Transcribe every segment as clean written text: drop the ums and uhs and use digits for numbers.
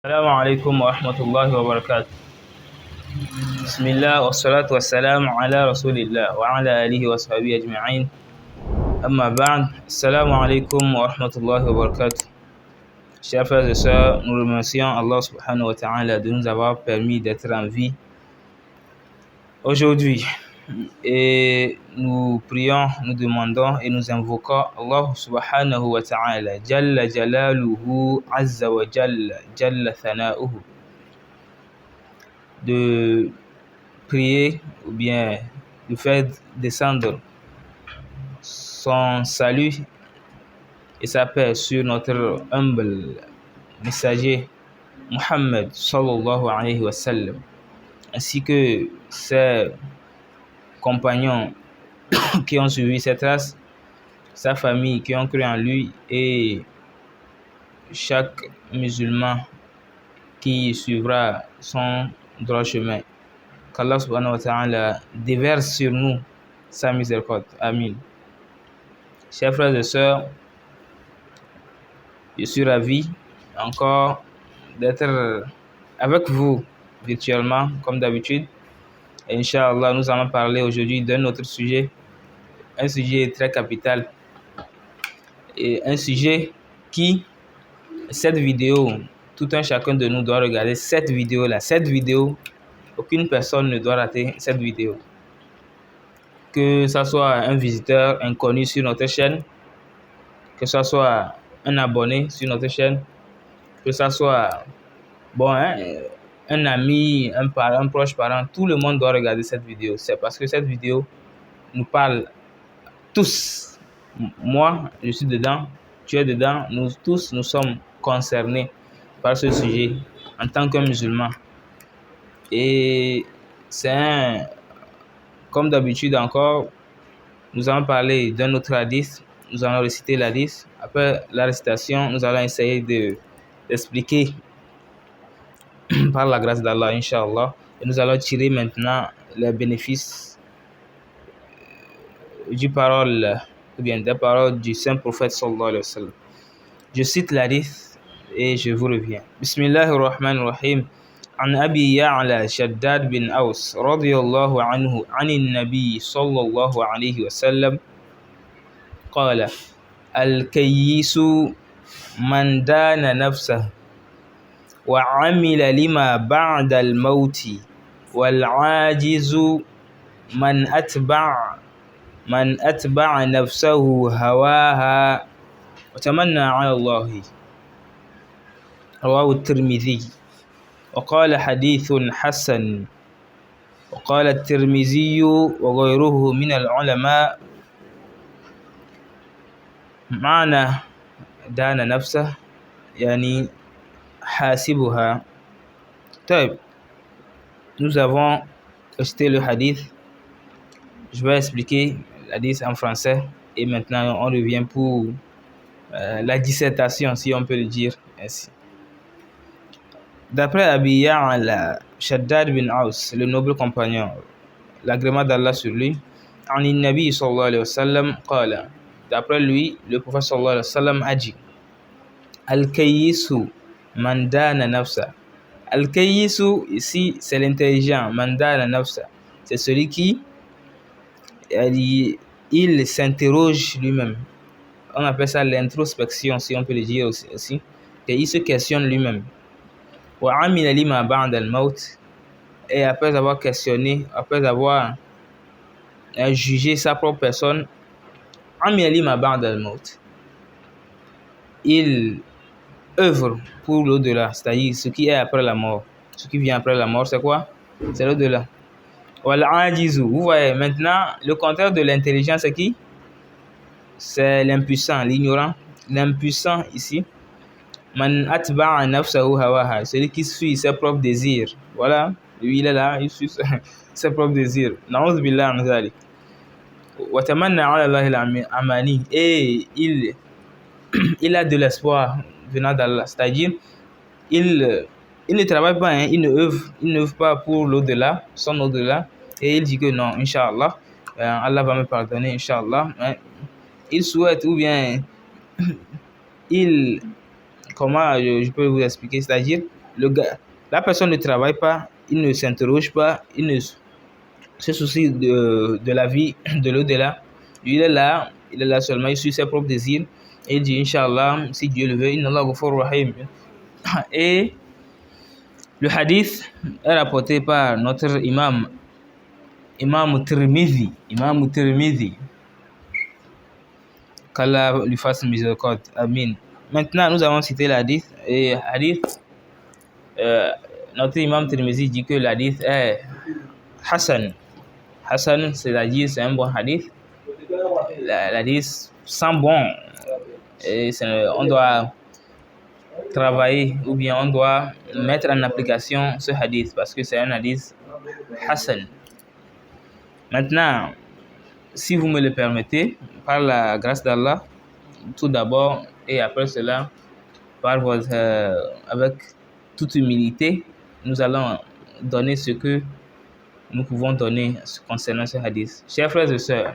السلام عليكم ورحمة الله وبركاته. بسم الله والصلاة والسلام على رسول الله وعلى آله وصحبه أجمعين. أما بعد, Assalamu alaikum wa rahmatullahi wa barakatuh. Chers frères et sœurs, nous remercions Allah subhanahu wa ta'ala de nous avoir permis d'être en vie aujourd'hui. Et nous prions, nous demandons et nous invoquons Allah subhanahu wa ta'ala, Jalla jalaluhu, azza wa jalla, jalla thana'uhu, de prier ou bien de faire descendre son salut et sa paix sur notre humble messager Muhammad sallallahu alayhi wa sallam, ainsi que ses compagnons qui ont suivi ses traces, sa famille qui ont cru en lui et chaque musulman qui suivra son droit chemin. Qu'Allah subhanahu wa ta'ala déverse sur nous sa miséricorde. Amin. Chers frères et sœurs, je suis ravi encore d'être avec vous virtuellement comme d'habitude. Et Inch'Allah, nous allons parler aujourd'hui d'un autre sujet, un sujet très capital et un sujet qui, cette vidéo, tout un chacun de nous doit regarder cette vidéo-là. Cette vidéo, aucune personne ne doit rater cette vidéo. Que ce soit un visiteur inconnu sur notre chaîne, que ce soit un abonné sur notre chaîne, que ce soit un ami, un parent, un proche parent, tout le monde doit regarder cette vidéo. C'est parce que cette vidéo nous parle tous. Moi, je suis dedans, tu es dedans, nous tous, nous sommes concernés par ce sujet en tant que musulmans. Et comme d'habitude encore, nous allons parler d'un autre hadith, nous allons réciter l'hadith. Après la récitation, nous allons essayer d'expliquer par la grâce d'Allah, Inch'Allah. Et nous allons tirer maintenant les bénéfices des paroles du saint prophète sallallahu alayhi wa sallam. Je cite l'hadith et je vous reviens. Bismillahir Rahmanir Rahim. عن أبي يعلى شداد بن أوس رضي الله عنه عن النبي صلى الله عليه وسلم قال: الكيس من دان نفسه وعمل لما بعد الموت والعاجز من أتبع نفسه هواها وتمنى على الله. رواه الترمذي وقال حديث حسن. وقال الترمذي وغيره من العلماء معنى دان نفسه يعني حاسبها. طيب, nous avons acheté le hadith. Je vais expliquer le hadith en français et maintenant on revient pour la dissertation, si on peut le dire ainsi. D'après Abi Ya'la Shaddad bin Aus, le noble compagnon, l'agrément d'Allah sur lui, Ani Nabi sallallahu alayhi wa sallam qala, d'après lui, le prophète sallallahu alayhi wa sallam a dit: Al-Kayyisu man dana nafsa. Al-Kayyisu, ici, c'est l'intelligent, man dana nafsa. C'est celui qui il s'interroge lui-même. On appelle ça l'introspection, si on peut le dire aussi. Et il se questionne lui-même. Et après avoir questionné, après avoir jugé sa propre personne, il œuvre pour l'au-delà, c'est-à-dire ce qui est après la mort. Ce qui vient après la mort, c'est quoi? C'est l'au-delà. Vous voyez, maintenant, le contraire de l'intelligence, c'est qui? C'est l'impuissant, l'ignorant. L'impuissant ici, man atba'a nafsahu hawaha, celui qui suit ses propres désirs. Voilà, lui il est là, il suit ses propres désirs. Na'udhu billah an zalik. Wa tamanna 'ala Allahi al-amani, et il a de l'espoir venant d'Allah, c'est-à-dire il ne travaille pas, hein, il n'œuvre pas pour l'au-delà, son au-delà, et il dit que non, Inch'Allah, Allah va me pardonner, Inch'Allah. Il souhaite, ou bien comment je peux vous expliquer, c'est-à-dire La personne ne travaille pas, il ne s'interroge pas, il ne se soucie de la vie, de l'au-delà. Il est là seulement, il suit ses propres désirs. Et il dit, Inch'Allah, si Dieu le veut, Inna Allah Ghafur Rahim. Et le hadith est rapporté par notre imam Tirmidhi. Imam Tirmidhi. Qu'Allah lui fasse miséricorde. Amin. Maintenant, nous avons cité l'hadith. Et hadith, notre imam Tirmidhi dit que l'hadith est Hassan. Hassan, c'est-à-dire c'est un bon hadith. L'hadith sent bon. Et on doit travailler ou bien on doit mettre en application ce hadith parce que c'est un hadith Hassan. Maintenant, si vous me le permettez, par la grâce d'Allah, tout d'abord et après cela, avec toute humilité, nous allons donner ce que nous pouvons donner concernant ce hadith. Chers frères et sœurs,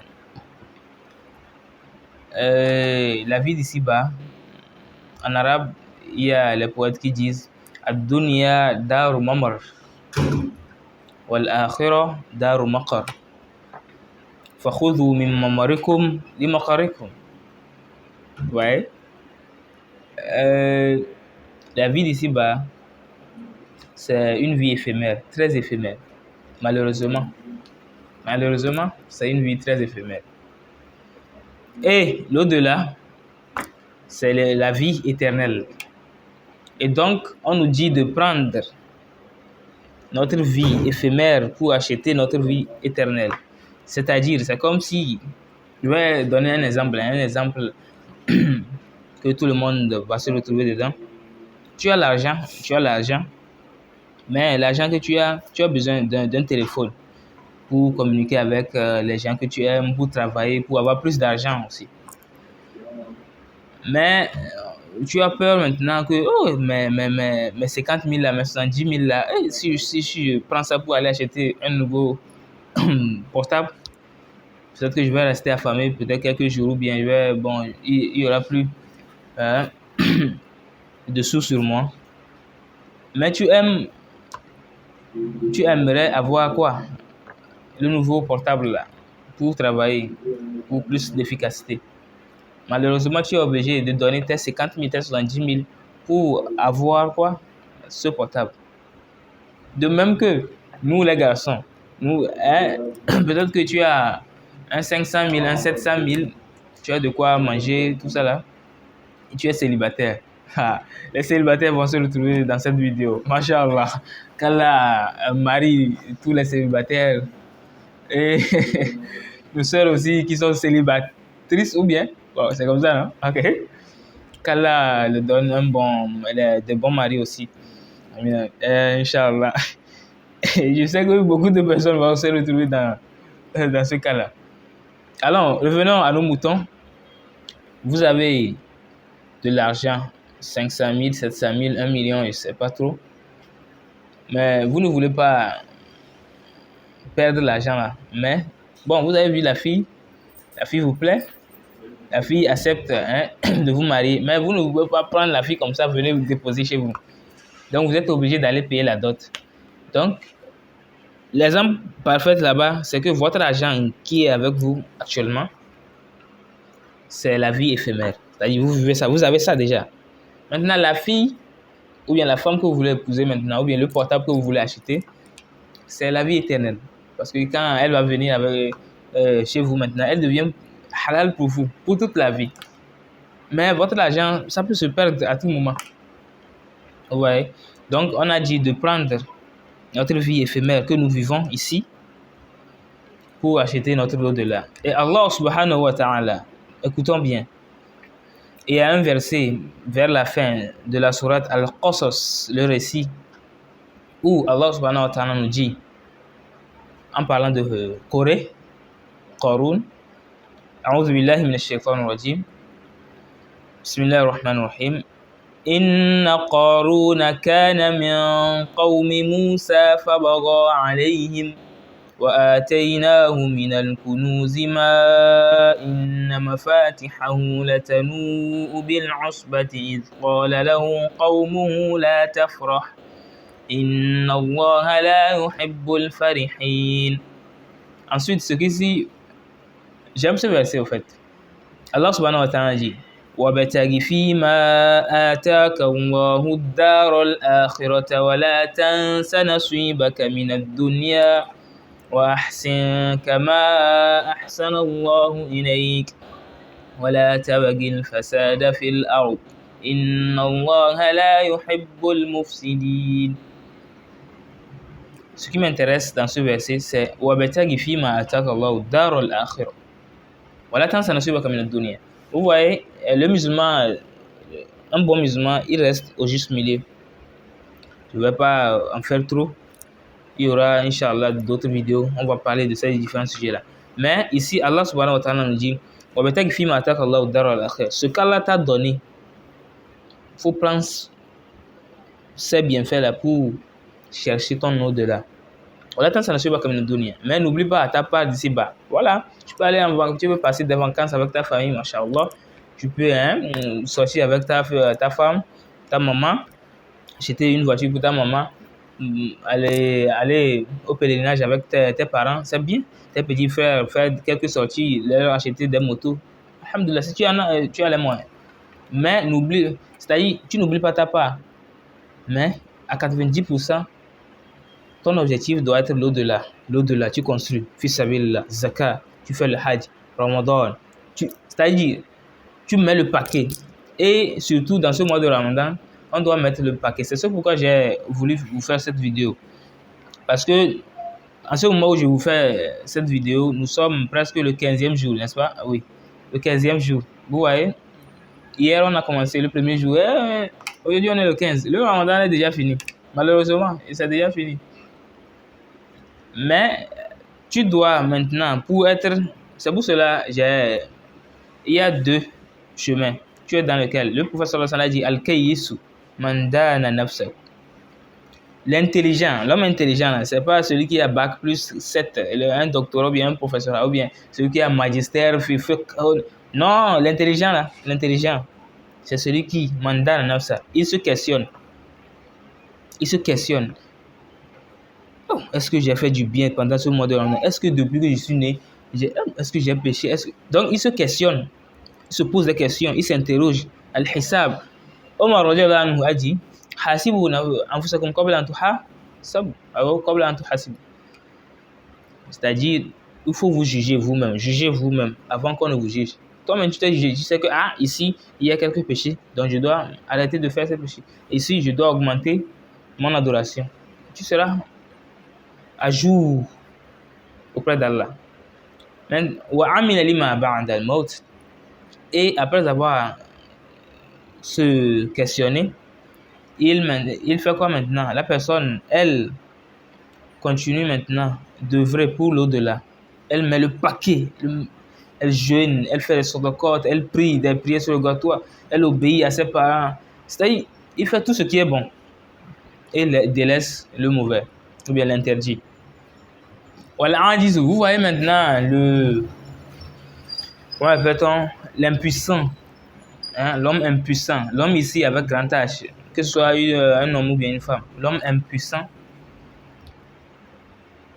la vie d'ici-bas, en arabe, il y a les poètes qui disent Ad-dunya daru mamar wal akhirah daru maqar fakhudhu min mamarikum li maqarikum. Ouais. La vie d'ici-bas, c'est une vie éphémère, très éphémère. Malheureusement, c'est une vie très éphémère. Et l'au-delà, c'est la vie éternelle. Et donc, on nous dit de prendre notre vie éphémère pour acheter notre vie éternelle. C'est-à-dire, c'est comme si, je vais donner un exemple que tout le monde va se retrouver dedans. Tu as l'argent, mais l'argent que tu as besoin d'un téléphone pour communiquer avec les gens que tu aimes, pour travailler, pour avoir plus d'argent aussi. Mais tu as peur maintenant que, mais 50 000 là, mais 70 000 là, si je prends ça pour aller acheter un nouveau portable, peut-être que je vais rester affamé peut-être quelques jours ou bien il y aura plus de sous sur moi. Mais tu aimerais avoir quoi? Le nouveau portable là, pour travailler, pour plus d'efficacité. Malheureusement, tu es obligé de donner tes 50 000, tes 70 000 pour avoir quoi? Ce portable. De même que nous, les garçons, peut-être que tu as un 500 000, un 700 000, tu as de quoi manger, tout ça là, et tu es célibataire. Les célibataires vont se retrouver dans cette vidéo. Masha'Allah. Qu'Allah marie tous les célibataires et nos sœurs aussi qui sont célibatrices ou bien. Bon, c'est comme ça, non? Ok. Qu'Allah le donne des bons maris aussi. Inch'Allah. Je sais que beaucoup de personnes vont se retrouver dans ce cas-là. Alors, revenons à nos moutons. Vous avez de l'argent, 500 000, 700 000, 1 million, je ne sais pas trop. Mais vous ne voulez pas perdre l'argent là. Mais bon, vous avez vu la fille vous plaît, la fille accepte de vous marier, mais vous ne pouvez pas prendre la fille comme ça, venir vous déposer chez vous. Donc vous êtes obligé d'aller payer la dot. Donc, l'exemple parfait là-bas, c'est que votre argent qui est avec vous actuellement, c'est la vie éphémère. C'est-à-dire vous vivez ça, vous avez ça déjà. Maintenant, la fille ou bien la femme que vous voulez épouser maintenant, ou bien le portable que vous voulez acheter, c'est la vie éternelle. Parce que quand elle va venir chez vous maintenant, elle devient halal pour vous, pour toute la vie. Mais votre argent, ça peut se perdre à tout moment. Vous voyez? Donc, on a dit de prendre notre vie éphémère que nous vivons ici pour acheter notre au-delà. Et Allah subhanahu wa ta'ala, écoutons bien, il y a un verset vers la fin de la sourate Al-Qasas, le récit, où Allah subhanahu wa ta'ala nous dit, en parlant de Corée, Qarun, أعوذ بالله من الشيطان الرجيم بسم الله الرحمن الرحيم إن قارون كان من قوم موسى فبغى عليهم وآتيناه من الكنوز ما إن مفاتحه لتنوء بالعصبة إذ قال له قومه لا تفرح إن الله لا يحب الفرحين. Ensuite, ce qu'ici, j'aime ce verset au fait. Allah subhanahu wa ta'ala dit وَابْتَغِ فِيمَا آتَاكَ اللَّهُ الدَّارَ الْآخِرَةَ وَلَا تَنْسَ نَصِيبَكَ مِنَ الدُّنْيَا وَأَحْسِنْ كَمَا أَحْسَنَ اللَّهُ إِلَيْكَ وَلَا تَبْغِ الْفَسَادَ فِي الْأَرْضِ إِنَّ اللَّهَ لَا يُحِبُّ الْمُفْسِدِينَ. Ce qui m'intéresse dans ce verset, c'est وَابْتَغِ فِيمَا آتَاكَ اللَّهُ الدَّارَ الْآخِرَةَ وَلَا تَنْسَ نَصِيبَكَ مِنَ الدُّنْيا. Vous voyez, le musulman, un bon musulman, il reste au juste milieu. Je ne vais pas en faire trop. Il y aura, Inch'Allah, d'autres vidéos. On va parler de ces différents sujets-là. Mais ici, Allah subhanahu wa ta'ala nous dit ce qu'Allah t'a donné, il faut prendre ces bienfaits-là pour chercher ton au-delà. Mais n'oublie pas ta part d'ici bas. Voilà, tu peux aller en vacances, tu peux passer des vacances avec ta famille, machallah. Tu peux sortir avec ta femme, ta maman, acheter une voiture pour ta maman, aller au pèlerinage avec tes parents, c'est bien. Tes petits frères, faire quelques sorties, leur acheter des motos. Alhamdoulilah, si tu en as, tu as les moyens. Mais c'est-à-dire, tu n'oublies pas ta part. Mais à 90%, ton objectif doit être l'au-delà. L'au-delà, tu construis. Fils sabilillah, zakat, tu fais le hajj, ramadan. C'est-à-dire, tu mets le paquet. Et surtout, dans ce mois de Ramadan, on doit mettre le paquet. C'est ce pourquoi j'ai voulu vous faire cette vidéo. Parce que, en ce moment où je vous fais cette vidéo, nous sommes presque le 15e jour, n'est-ce pas? Oui, le 15e jour. Vous voyez? Hier, on a commencé le premier jour. Aujourd'hui, on est le 15. Le Ramadan est déjà fini. Malheureusement, c'est déjà fini. Mais tu dois maintenant, pour être... C'est pour cela, il y a deux chemins. Tu es dans lequel le prophète sallallahu alayhi wa sallam dit Al-Kayyisu mandana nafsa. L'intelligent, l'homme intelligent, ce n'est pas celui qui a bac plus 7, un doctorat ou bien un professeur, ou bien celui qui a magistère, non, l'intelligent, c'est celui qui mandana nafsa. Il se questionne. Oh, est-ce que j'ai fait du bien pendant ce mois de Ramadan? Est-ce que depuis que je suis né, est-ce que j'ai péché? Donc, il se questionne. Il se pose des questions, il s'interroge. Al-Hisab. Omar radiyallahu anhu a dit Hasibu anfusakum qabla an tuhasabu aw qabla an tuhasibu. C'est-à-dire, il faut vous juger vous-même. Jugez vous-même avant qu'on ne vous juge. Toi-même, tu t'es jugé. Tu sais que, ici, il y a quelques péchés, donc je dois arrêter de faire ces péchés. Ici, je dois augmenter mon adoration. Tu seras à jour auprès d'Allah. Et après avoir se questionné, il fait quoi maintenant? La personne, elle continue maintenant d'œuvrer pour l'au-delà. Elle met le paquet, elle jeûne, elle fait les sodokotes, elle prie des prières surrogatoires, elle obéit à ses parents. C'est-à-dire, il fait tout ce qui est bon et délaisse le mauvais ou bien l'interdit. Voilà, vous voyez maintenant comment appelle-t-on l'impuissant, l'homme impuissant, l'homme ici avec grand H, que ce soit un homme ou bien une femme, l'homme impuissant,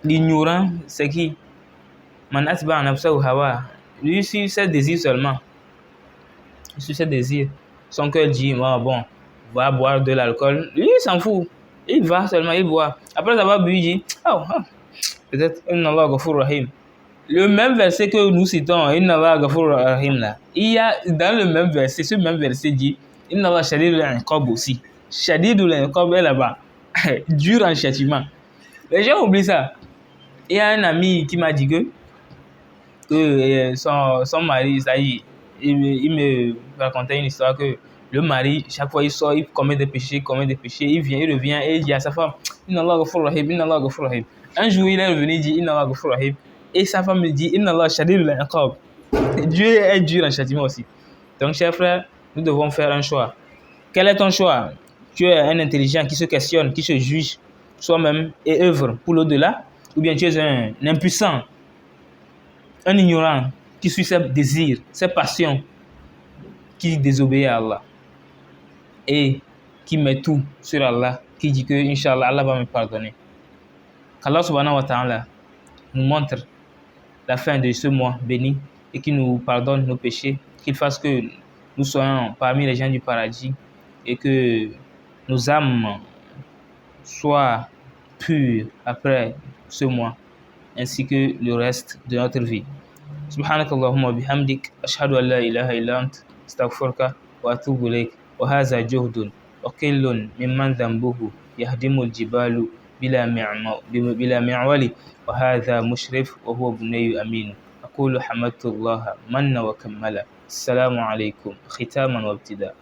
l'ignorant, c'est qui? Man atba nafsa ou hawa. Lui suit ses désirs seulement. Il suit ses désirs. Son cœur dit, bon, va boire de l'alcool. Lui, il s'en fout. Il va seulement, il boit. Après avoir bu, il dit, peut-être, Inna Allah Ghafur Rahim. Le même verset que nous citons, Inna Allah Ghafur Rahim, là, il y a dans le même verset, ce même verset dit, Inna Allah Shadidul Inqab aussi. Shadidul Inqab est là-bas. Dur en châtiment. Les gens oublient ça. Il y a un ami qui m'a dit que son mari, ça y est, il me racontait une histoire que le mari, chaque fois il sort, il commet des péchés, il vient, il revient et il dit à sa femme, Inna Allah Ghafur Rahim, Inna Allah Ghafur Rahim. Un jour, il est revenu, il dit, Inna Allah Ghafur Rahim. Et sa femme me dit, Inna Allah Shadidul Inqab. Dieu est dur en châtiment aussi. Donc, chers frères, nous devons faire un choix. Quel est ton choix? Tu es un intelligent qui se questionne, qui se juge soi-même et œuvre pour l'au-delà, ou bien tu es un impuissant, un ignorant qui suit ses désirs, ses passions, qui désobéit à Allah et qui met tout sur Allah qui dit que, Inch'Allah, Allah va me pardonner. Qu'Allah subhanahu wa ta'ala nous montre la fin de ce mois béni et qu'il nous pardonne nos péchés, qu'il fasse que nous soyons parmi les gens du paradis et que nos âmes soient pures après ce mois, ainsi que le reste de notre vie. سبحانك اللهم وبحمدك أشهد أن لا إله إلا أنت أستغفرك وأتوب إليك وهذا جهد وكل ممن ذنبه يهدم الجبال بلا معول وهذا مشرف وهو بني أمين أقول حمدت الله من وكمل السلام عليكم ختاما وابتداء